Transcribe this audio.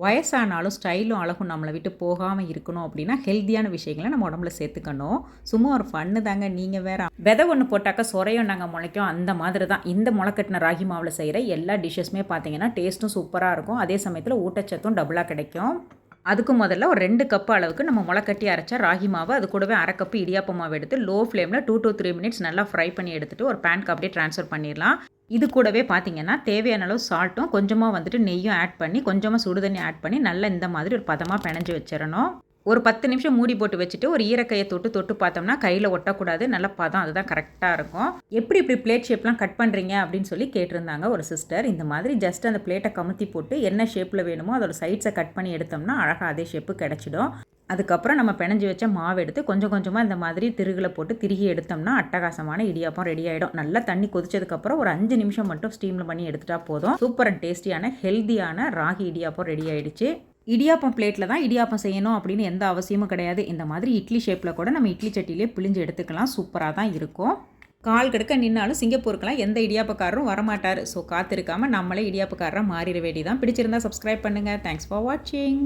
வயசானாலும் ஸ்டைலும் அழகும் நம்மளை விட்டு போகாமல் இருக்கணும் அப்படின்னா ஹெல்த்தியான விஷயங்களை நம்ம உடம்புல சேர்த்துக்கணும். சும்மா ஒரு ஃபன்னு தாங்க. நீங்கள் வேற விதை ஒன்று போட்டாக்கா சொரையும் நாங்கள் முளைக்கும், அந்த மாதிரி தான் இந்த முளைக்கட்டின ராகி மாவில் செய்கிற எல்லா டிஷ்ஷஸுமே பார்த்தீங்கன்னா டேஸ்ட்டும் சூப்பராக இருக்கும். அதே சமயத்தில் ஊட்டச்சத்தும் டபுளாக கிடைக்கும். அதுக்கு முதல்ல ஒரு 2 கப் அளவுக்கு நம்ம முளைக்கட்டி அரைச்ச ராகி மாவு, அது கூடவே 1/2 கப்பு இடியாப்ப மாவு எடுத்து லோ ஃப்ளேமில் 2 to 3 மினிட்ஸ் நல்லா ஃப்ரை பண்ணி எடுத்துகிட்டு ஒரு பேனுக்கு அப்படியே ட்ரான்ஸ்ஃபர் பண்ணிடலாம். இது கூடவே பார்த்தீங்கன்னா தேவையான அளவு சால்ட்டும் கொஞ்சமாக வந்துட்டு நெய்யும் ஆட் பண்ணி கொஞ்சமாக சுடுதண்ணி ஆட் பண்ணி நல்லா இந்த மாதிரி ஒரு பதமாக பிணைஞ்சு வச்சிடணும். ஒரு 10 நிமிஷம் மூடி போட்டு வச்சுட்டு ஒரு ஈரக்கையை தொட்டு பார்த்தோம்னா கையில் ஒட்டக்கூடாது, நல்ல பதம், அதுதான் கரெக்டாக இருக்கும். எப்படி இப்படி பிளேட் ஷேப்லாம் கட் பண்ணுறீங்க அப்படின்னு சொல்லி கேட்டிருந்தாங்க ஒரு சிஸ்டர். இந்த மாதிரி ஜஸ்ட் அந்த பிளேட்டை கமுத்தி போட்டு என்ன ஷேப்பில் வேணுமோ அதோட சைட்ஸை கட் பண்ணி எடுத்தோம்னா அழகாக அதே ஷேப்பு கிடச்சிடும். அதுக்கப்புறம் நம்ம பிணைஞ்சு வச்ச மாவு எடுத்து கொஞ்சம் கொஞ்சமாக இந்த மாதிரி திருகில் போட்டு திருகி எடுத்தோம்னா அட்டகாசமான இடியாப்பம் ரெடி ஆகிடும். நல்லா தண்ணி கொதிச்சதுக்கப்புறம் ஒரு 5 நிமிஷம் மட்டும் ஸ்டீமில் பண்ணி எடுத்துட்டா போதும். சூப்பர் அண்ட் டேஸ்டியான ஹெல்த்தியான ராகி இடியாப்பம் ரெடி ஆகிடுச்சு. இடியாப்பம் பிளேட்டில் தான் இடியாப்பம் செய்யணும் அப்படின்னு எந்த அவசியமும் கிடையாது. இந்த மாதிரி இட்லி ஷேப்பில் கூட நம்ம இட்லி சட்டிலே பிழிஞ்சு எடுத்துக்கலாம். சூப்பராக தான் இருக்கும். கால் கெடுக்க நின்னாலும் சிங்கப்பூருக்கெல்லாம் எந்த இடியாப்பக்காரரும் வரமாட்டார். ஸோ காத்திருக்காமல் நம்மளே இடியாப்பக்காரராக மாறிட வேண்டியதான். பிடிச்சிருந்தா சப்ஸ்கிரைப் பண்ணுங்கள். தேங்க்ஸ் ஃபார் வாட்சிங்.